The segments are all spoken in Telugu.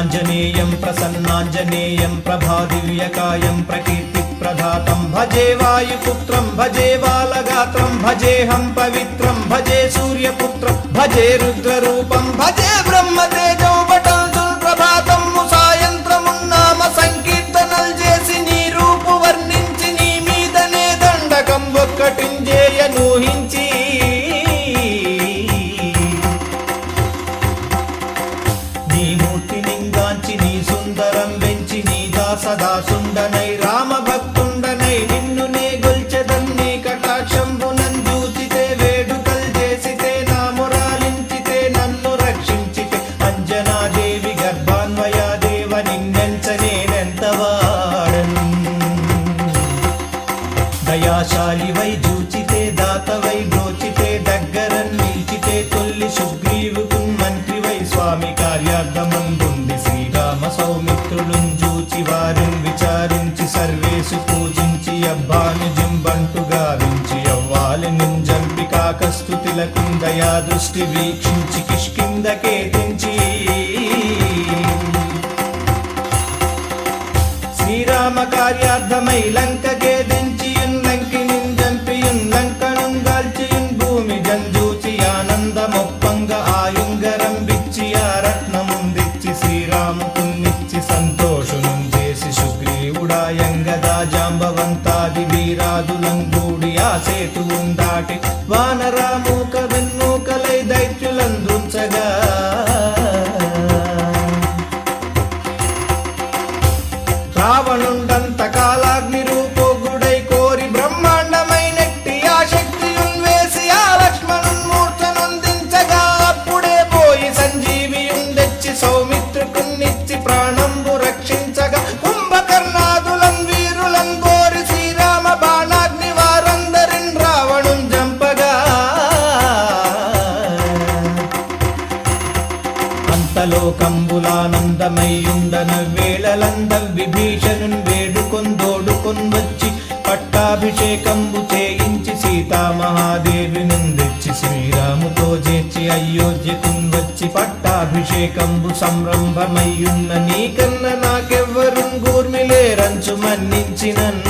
प्रवीणाञ्जनेयं प्रसन्नाञ्जनेयं प्रभादिव्यकायं प्रकीर्तिप्रदातं भजे वायुपुत्रं भजे बालगात्रं भजेऽहं पवित्रं भजे सूर्यपुत्रं भजे रुद्ररूपं भजे ब्रह्मतेजो बटल् ప్రభాతం సాయంత్రమున్నామ సంకీర్తనల్ చేసి నీ రూపు వర్ణించి నీ మీదనే దండకం ఒక్కటింజేయనూహించి నీ మూర్తి నింగాంచి నీ సుందరం వెంచి నీ దాసదాసుండనై రామ భక్తుండనై నిన్ను నే గొల్చెదన్ని కటాక్షంబునన్ చూచితే వేడుకల్ చేసితే నా మురాలించితే నన్ను రక్షించితే అంజనాదేవి గర్భాన్వయాదేవ నిన్నెంచనేనెంతవాడను దయాశాలివై జూచితే దాతవై బ్రోచితే దగ్గరన్ నిలిచితే తొల్లి సుగ్రీవుకు మంత్రివై స్వామి కార్యార్థమందుంది శ్రీరామ సౌమిత్రులున్ జూచి వారిని విచారించి సర్వేసు పూజించి అబ్బాను జింబంటు గావించి అవ్వాలి నింజంపి కాకస్తుతిలకు దయా దృష్టి వీక్షించి కిష్కిందకే తెంచి శ్రీరామ కార్యార్థమై లంకకే దెంచియున్ లంకినిన్ జంపియున్ లంకనున్ గాల్చియున్ భూమి జంజూచి ఆనందమొప్పంగ ఆయుంగరం బిచ్చి ఆ రత్నముందిచ్చి శ్రీరాముకున్నిచ్చి సంతోషునం చేసి సుగ్రీవుడాయంగదా జాంబవంతాది వీరాదులంగూడి ఆ సేతువుం దాటి వానరామూక వెన్నూకలై దైత్యులందుంచగా రావణుండంత కాలాగ్ని రూపోగుడై కోరి బ్రహ్మాండమైనట్టి ఆ శక్తియున్ వేసి ఆ లక్ష్మణున్ మూర్ఛనొందించగా అప్పుడే పోయి సంజీవియున్ తెచ్చి సౌమిత్రుకున్నిచ్చి ప్రాణంబు రక్షించగా కుంభకర్ణాదులన్ వీరులన్ కోరి శ్రీరామ బాణాగ్ని వారందరిన్ రావణున్ జంపగా అంతలోకంబులానందమయ్యుండన వేళలంద విభీషణున్ వేడుకొందోడుకొన్ వచ్చి పట్టాభిషేకంబు చేయించి సీతామహాదేవి నుందెచ్చి శ్రీరాముతో చేర్చి అయోధ్యకున్ వచ్చి పట్టాభిషేకంబు సంరంభమయ్యున్న నీకన్న నాకెవ్వరున్ గూర్మిలేరంచు మన్నించినన్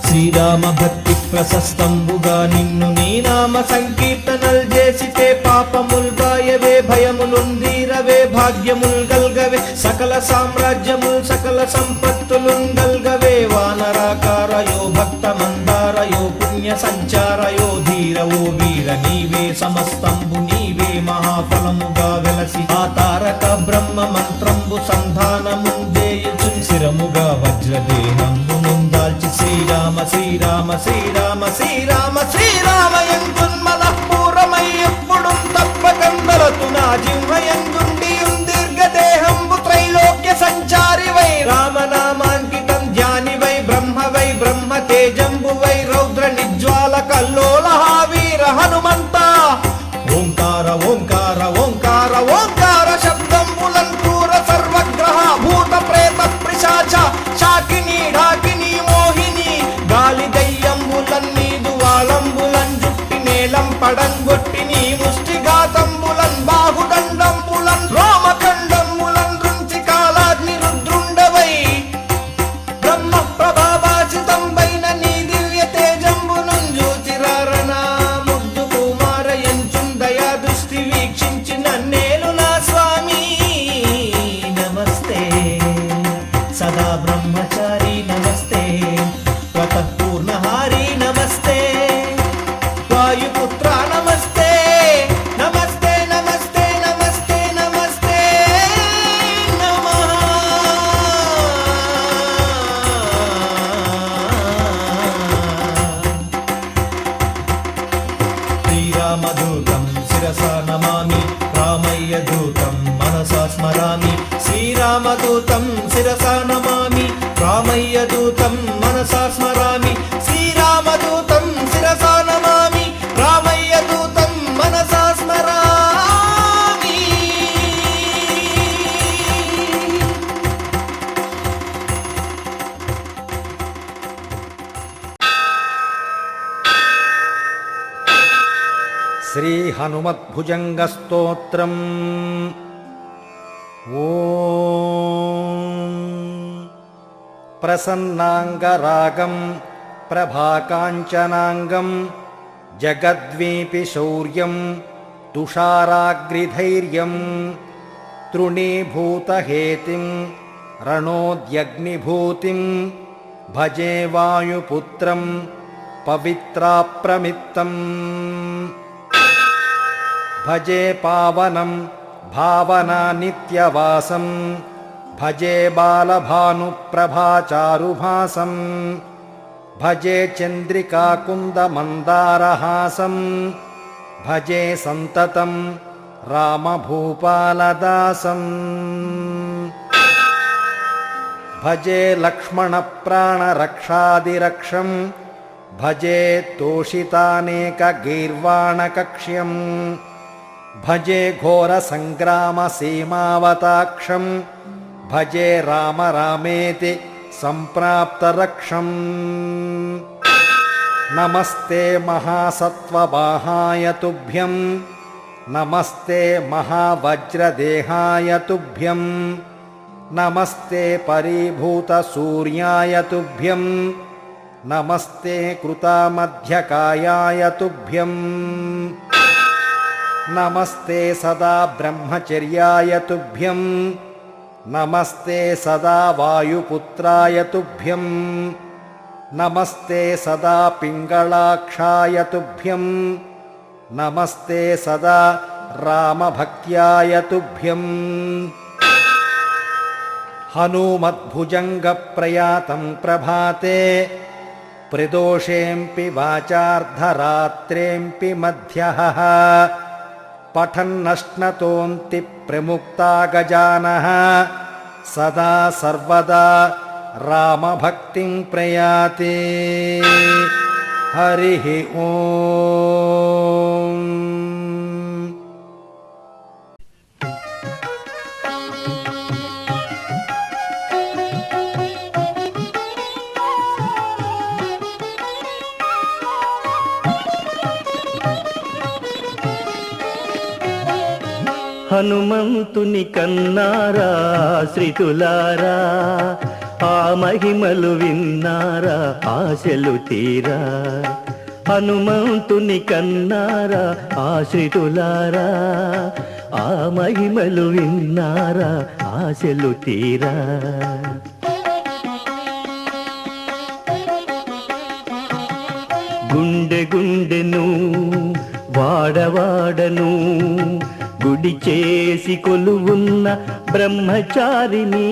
శ్రీరామ భక్తి ప్రశస్తంబుగా నిన్ను నీ నామ సంకీర్తనల్ చేసితే పాపముల్ బాయవే భయములుందీరవే భాగ్యముల్ గల్గవే సకల సామ్రాజ్యముల్ సకల సంపత్తులున్ గల్గవే వానరాకారయో భక్త మందారయో పుణ్య సంచారయో ధీరవో వీర నీవే సమస్తంబు నీవే మహాఫలముగా వెలసి ఆ తారక బ్రహ్మ మంత్రంబు సంధానముందేయుచున్ శిరముగా వజ్రదేహంబు నుందాల్చి శ్రీరామ శ్రీరామ శ్రీరామ శ్రీరామ శ్రీరామ ఎంతున్మనఃపూరమై ఎప్పుడు తప్పకందలతు నా జిహ్వయందుండి దీర్ఘదేహంబు త్రైలోక్య సంచారివై రామనామాంకితం ధ్యానివై బ్రహ్మవై బ్రహ్మ తేజంబువై రౌద్ర నిజ్వాల కల్లోలహ వీర హనుమంత ఓంకార ఓంకార ఓంకార ఓంకార శబ్దంబులన్ క్రూర సర్వగ్రహ భూత ప్రేత పిశాచ శాకిని ఢాకిని మోహిని గాలి దయ్యంబులన్ నీదు వాళంబులన్ జుట్టి నేలం పడంగొట్టి నీ ముష్టిఘాతంబులన్ బాహుదండంబులన్ రోమఖండంబులన్ రుంచి కాలాగ్ని రుద్రుండవై బ్రహ్మ ప్రభాభాసితంబైన నీ దివ్య తేజంబునున్ జూచిరారనా ముద్దు కుమారయంచున్ దయా దృష్టి వీక్షించి నన్నేలు నా స్వామి నమస్తే సదా బ్రహ్మచారి నమస్తే పూర్ణహారి నమస్తే వాయుపుత్ర నమస్తే నమస్తే నమస్తే నమస్తే నమస్తే నమః శ్రీరామదూతం శిరసా నమామి రామయ్య దూతం మనసా స్మరామి శ్రీరామదూతం శిరసా నమామి రామయ్య దూతం మనసా స్మరామి శ్రీరామదూతం శిరసా నమామి రామయ్య దూతం మనసా స్మరామి శ్రీ హనుమద్భుజంగ స్తోత్రం. ఓం ప్రసన్నాంగరాగం ప్రభాకాంచనాంగం జగద్వీపి శౌర్యం తుషారాగ్రిధైర్యం తృణీభూతహేతిం రణోద్యగ్నిభూతిం భజే వాయుపుత్రం పవిత్రాప్రమిత్తం. భజే పావనం భావనా నిత్యవాసం భజే బాలభానుప్రభాచారుభాసం భజే చంద్రికాకుందమందారహాసం భజే సంతతం రామభూపాలదాసం. భజే లక్ష్మణప్రాణరక్షాదిరక్షం భజే తోషితానేకగీర్వాణకక్ష్యం భజే ఘోరసంగ్రామసీమావతాక్షం భజే రామ రామేతి సంప్రాప్తరక్షం. నమస్తే మహాసత్వవాహాయ తుభ్యం నమస్తే మహావజ్రదేహాయ తుభ్యం నమస్తే పరీభూతసూర్యాయ తుభ్యం నమస్తే కృతామధ్యకాయాయ తుభ్యం నమస్తే సదా బ్రహ్మచర్యాయ తుభ్యం నమస్తే సదా వాయుపుత్రాయ తుభ్యం నమస్తే సదా పింగళాక్షాయ తుభ్యం నమస్తే సదా రామభక్త్యాయ తుభ్యం. హనుమద్భుజంగ ప్రయాతం ప్రభాతే ప్రదోషేంపి వాచార్ధరాత్రేంపి మధ్యః పఠన్నశ్నతోంతి ప్రముక్తా గజానః సదా సర్వదా రామభక్తిం ప్రయాతి. హరి ఓం. హనుమంతుని కన్నారా శ్రీతులారా, ఆ మహిమలు విన్నారా ఆశలు తీరా. హనుమంతుని కన్నారా ఆశ్రితులారా, ఆ మహిమలు విన్నారా ఆశలు తీరా. గుండె గుండెను వాడవాడను గుడి చేసి కొలువున్న బ్రహ్మచారిని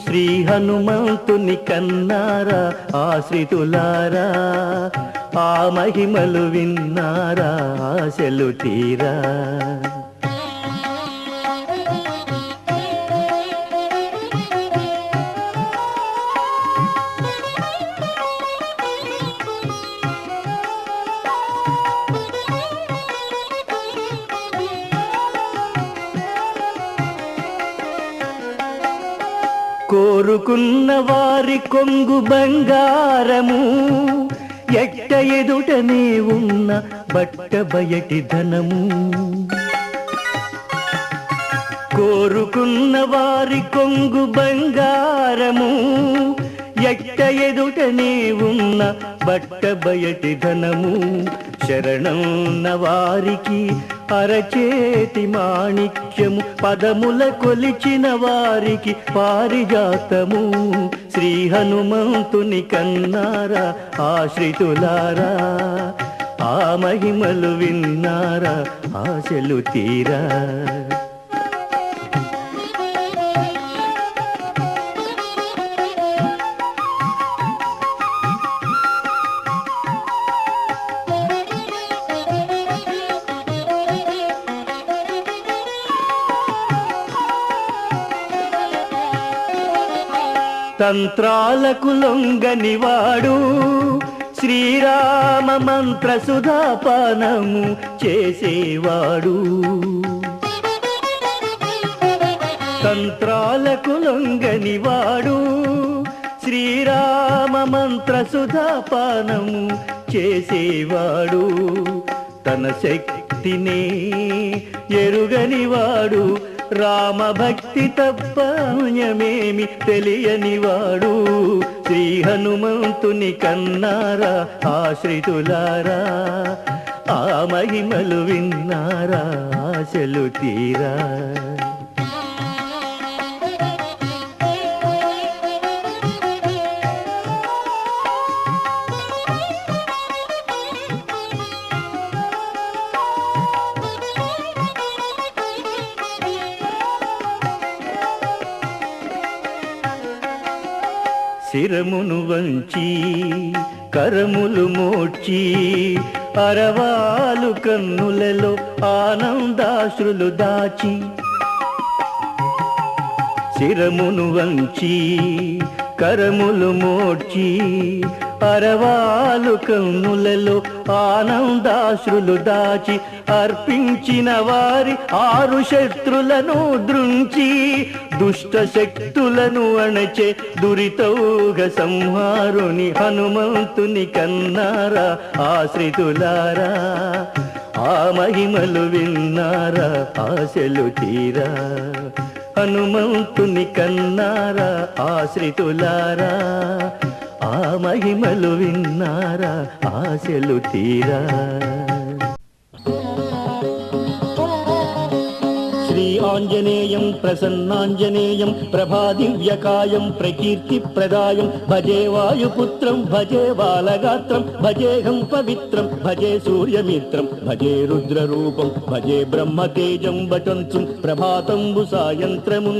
శ్రీ హనుమంతుని కన్నారా ఆశ్రితులారా, ఆ మహిమలు విన్నారా ఆశలు తీరా. కోరుకున్న వారి కొంగు బంగారము, ఎట్ట ఎదుటనే ఉన్న బట్ట బయటి ధనము. కోరుకున్న వారి కొంగు బంగారము, ఎట్ట ఎదుటనే ఉన్న బట్ట బయటి ధనము. శరణన్న వారికి అరచేతి మాణిక్యము, పదముల కొలిచిన వారికి పారిజాతము. శ్రీ హనుమంతుని కన్నారా ఆశ్రితులారా, ఆ మహిమలు విన్నారా ఆశలు తీరా. తంత్రాలకు లొంగనివాడు, శ్రీరామ మంత్ర సుధాపానము చేసేవాడు. తంత్రాలకు లొంగనివాడు, శ్రీరామ మంత్ర సుధాపానము చేసేవాడు. తన శక్తినే ఎరుగనివాడు, రామభక్తి తప్ప అన్యమేమి తెలియనివాడు. శ్రీ హనుమంతుని కన్నారా ఆశ్రితులారా, ఆ మహిమలు విన్నారా ఆశలు తీరా. శిరమును వంచి కరములు మోడ్చి, అరవాలు కన్నులలో ఆనందాశ్రులు దాచి. శిరమును వంచి కరములు మోడ్చి, అరవాలు కన్నులలో ఆనందాశ్రులు దాచి. అర్పించిన వారి 6 శత్రులను దృంచి, దుష్ట శక్తులను అణచే దురితౌఘ సంహారుని హనుమంతుని కన్నారా ఆశ్రితులారా, ఆ మహిమలు విన్నారా ఆశలు తీరా. హనుమంతుని కన్నారా ఆశ్రితులారా, ఆ మహిమలు విన్నారా ఆశలు తీరా. శ్రీ ఆంజనేయం ప్రసన్నాంజనేయం ప్రభాదివ్యకాయం ప్రకీర్తిప్రదాయం, భజే వాయుపుత్రం భజే బాలగాత్రం, భజేహం పవిత్రం భజే సూర్యమిత్రం, భజే రుద్రరూపం భజే బ్రహ్మతేజం వటంచుం ప్రభాతంబు సాయంత్రము.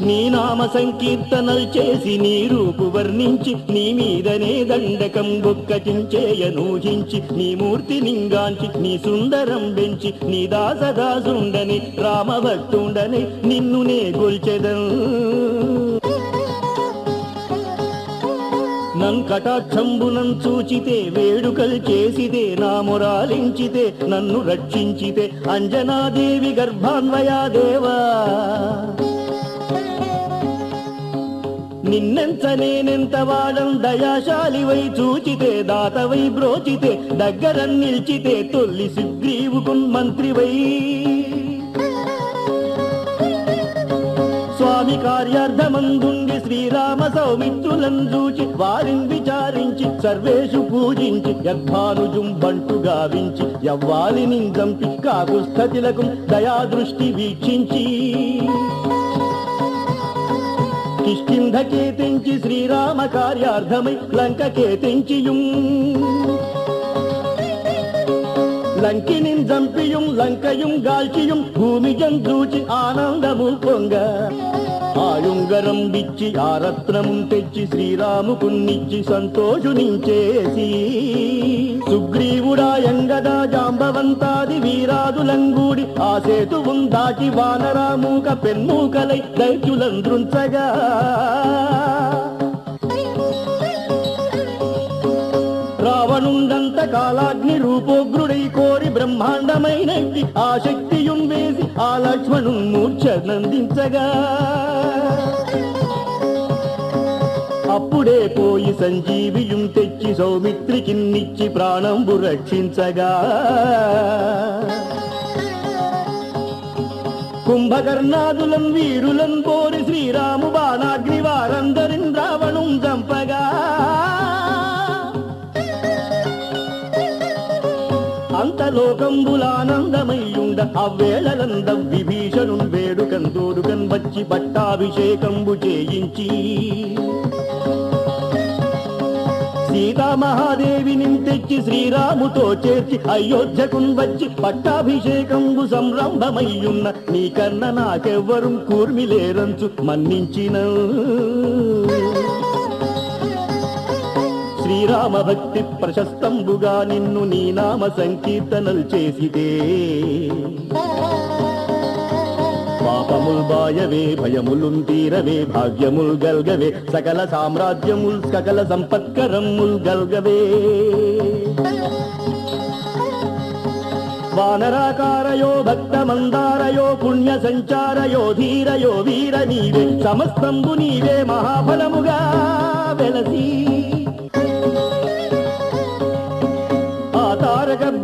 నీ నామ సంకీర్తనలు చేసి నీ రూపు వర్ణించి, నీ మీదనే దండకం బొక్కటించేయనూహించి, నీ మూర్తి లింగాంచి నీ సుందరం బెంచి, నీ దాసదాసుండని రామభక్తుండని నిన్ను నే గొల్చెదం. నంకటాక్షంబునం చూచితే వేడుకలు చేసితే, నా మొరాలించితే నన్ను రక్షించితే, అంజనాదేవి గర్భాన్వయా దేవా. నిన్నెంత నేనెంత వాడం దయాశాలివై చూచితే, దాతవై బ్రోచితే దగ్గర నిల్చితే, తొల్లి సుగ్రీవుకున్ మంత్రివై. స్వామి కార్యార్థమందుండి శ్రీరామ సౌమిత్రులను చూచి, వారిని విచారించి సర్వేషు పూజించి, యద్భానుజుం బంటు గావించి, యవ్వాలిని చంపి కాకుస్థతిలకు దయాదృష్టి వీక్షించి, కిష్కింధకే తెంచి శ్రీరామ కార్యార్థమై లంకకే తెంచియుం, లంకిని జంపియుం లంకయుం గాల్చియుం, భూమి జంతూచి ఆనందము పొంగ. ఆయుంగరం బిచ్చి ఆ రత్నము తెచ్చి శ్రీరాముకున్నిచ్చి సంతోషునించేసి, సుగ్రీవుడాయంగదా జాంబవంతాది వీరాదులంగూడి, ఆ సేతువుం దాటి వానరామూక పెన్మూకలై దైత్యులంద్రుంచగా. రావణుండంత కాలాగ్ని రూపోగ్రుడై కోరి బ్రహ్మాండమైనట్టి ఆ శక్తియుం వేసి, ఆ లక్ష్మణుం మూర్ఛ నందించగా. అప్పుడే పోయి సంజీవియుం తెచ్చి సౌమిత్రికిన్నిచ్చి ప్రాణంబు రక్షించగా. కుంభకర్ణాదులం వీరులం కోరి శ్రీరాము బాణాగ్ని వారందరిన్ రావణుం చంపగా. అంతలోకంబులానందమయ్యుండ అవ్వేళలంద విభీషణున్ వేడుకన్ దోడుకన్ వచ్చి పట్టాభిషేకంబు చేయించి, సీతామహాదేవిని తెచ్చి శ్రీరాముతో చేర్చి, అయోధ్యకున్ వచ్చి పట్టాభిషేకంబు సంరంభమయ్యున్న, నీకన్న నాకెవ్వరు కూర్మిలేరంచు మన్నించిన. శ్రీరామ భక్తి ప్రశస్తంబుగా నిన్ను నీ నామ సంకీర్తనలు చేసిదే, పాపముల్ బాయవే భయములున్ తీరవే, భాగ్యముల్ గల్గవే సకల సామ్రాజ్యముల్ సకల సంపత్కరముల్ గల్గవే. వానరాకారయో భక్త మందారయో పుణ్య సంచారయో ధీరయో వీర నీవే, సమస్తంబు నీవే మహాఫలముగా వెలసి.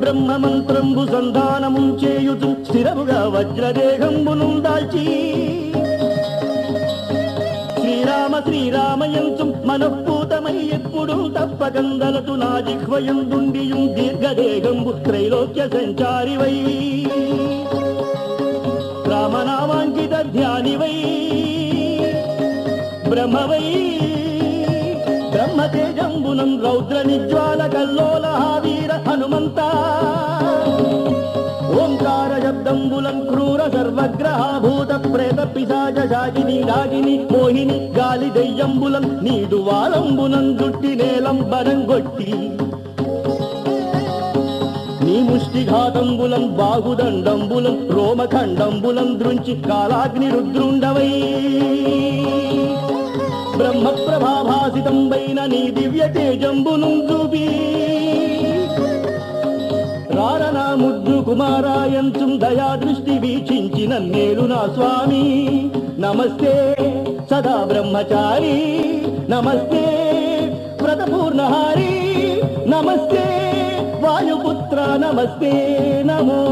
బ్రహ్మ మంత్రంబు సంధానము చేయుచు స్థిరముగా వజ్రదేహంబును దాల్చి శ్రీరామ శ్రీరామయంచు మనఃపూతమై ఎప్పుడు తప్పకందలతు నా జిహ్వయందుండియు దీర్ఘదేహంబు త్రైలోక్య సంచారివై రామనామాంకిత ధ్యానివై బ్రహ్మవై బ్రహ్మతేజంబునం రౌద్ర నిజ్వాల కల్లోల వీర హనుమంత ఓంకార శబ్దంబులం క్రూర సర్వగ్రహ భూత ప్రేత పిశాచ శాకిని రాగిని మోహిని గాలి దెయ్యంబులం నీదు వాలంబునం జుట్టి నేలం బనంగొట్టి నీ ముష్టిఘాతంబులం బాహుదండంబులం రోమఖండంబులం దృంచి కాలాగ్ని రుద్రుండవై బ్రహ్మ ప్రభాభాసితంబైన నీ దివ్య తేజంబును చూపి రారనా ముద్దు కుమారాయంచు దయా దృష్టి వీక్షించిన నేలు నా స్వామి నమస్తే సదా బ్రహ్మచారి నమస్తే వ్రతపూర్ణహారి నమస్తే వాయుపుత్ర నమస్తే నమో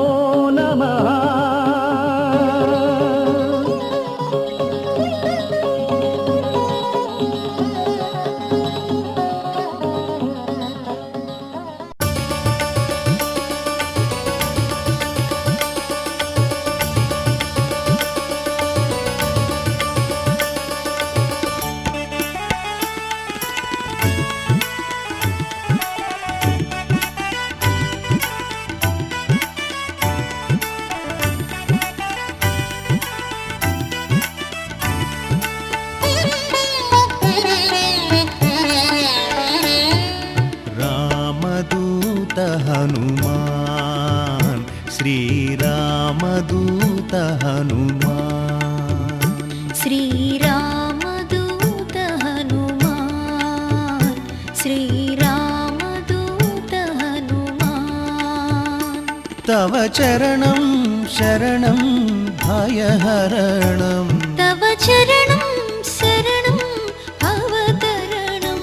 నమః हनुमान श्रीरामदूत हनुमान श्रीरामदूत हनुमान श्रीरामदूत हनुमान तव चरणं शरणं भयहरणं तव चरणं शरणं भवतरणं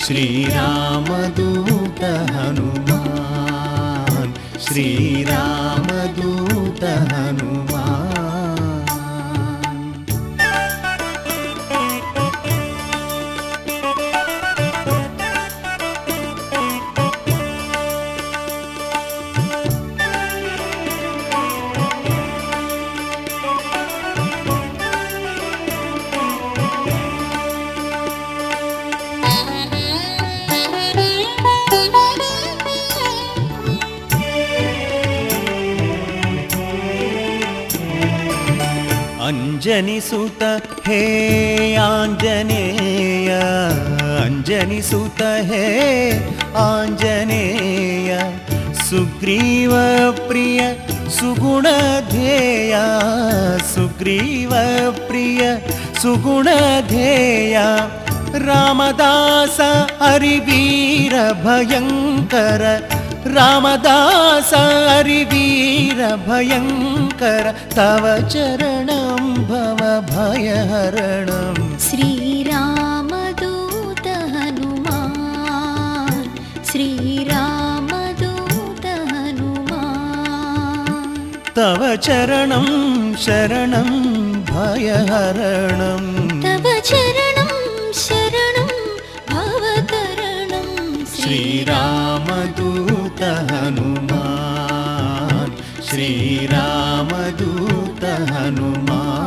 श्रीरामदूत हनुमान श्रीरामदूत हनुमान अंजनी सुत हे आंजनेय अंजनी सुत हे आंजनेय सुग्रीव प्रिय सुगुण ध्येय सुग्रीव प्रिय सुगुण ध्येय रामदास हरिवीर भयंकर रामदास हरिवीर भयंकर तव चरणं भव भयहरणं श्रीरामदूत हनुमान श्रीरामदूत हनुमान तव चरणं शरणं भयहरणं तव चरणं शरणं भवतरणं श्रीरामदूत हनुमान श्रीरामदूत हनुमान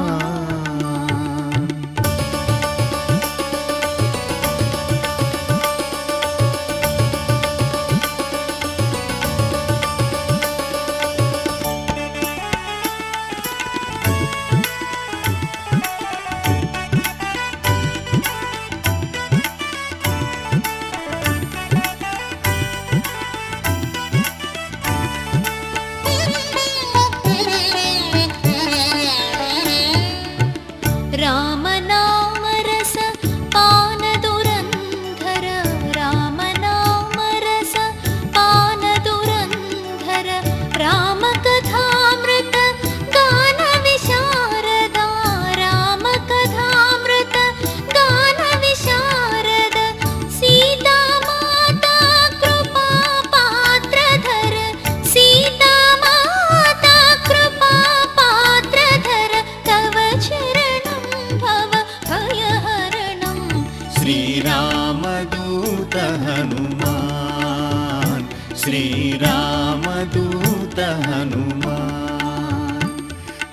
श्रीरामदूत हनुमान्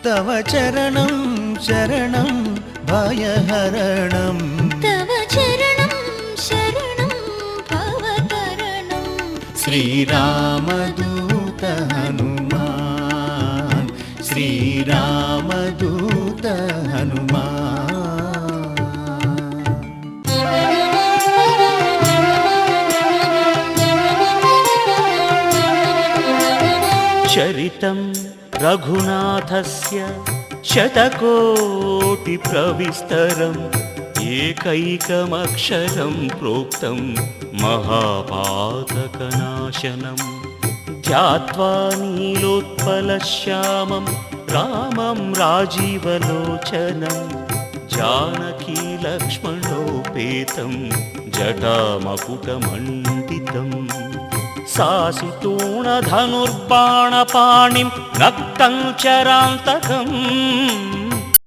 तव चरणं शरणं भयहरणं तव चरणं शरणं भवतरणं श्रीरामदूत हनुमान् श्रीरामदूत हनुमान् चरितं रघुनाथस्य शतकोटिप्रविस्तरम् एकैकमक्षरं प्रोक्तं महापातकनाशनं ध्यात्वा नीलोत्पलश्यामं रामं राजीवलोचनं जानकीलक्ष्मणोपेतं जटामकुटमण्डितम् सासितूणधनुर्बाणपाणिं रक्तं चरान्तकम्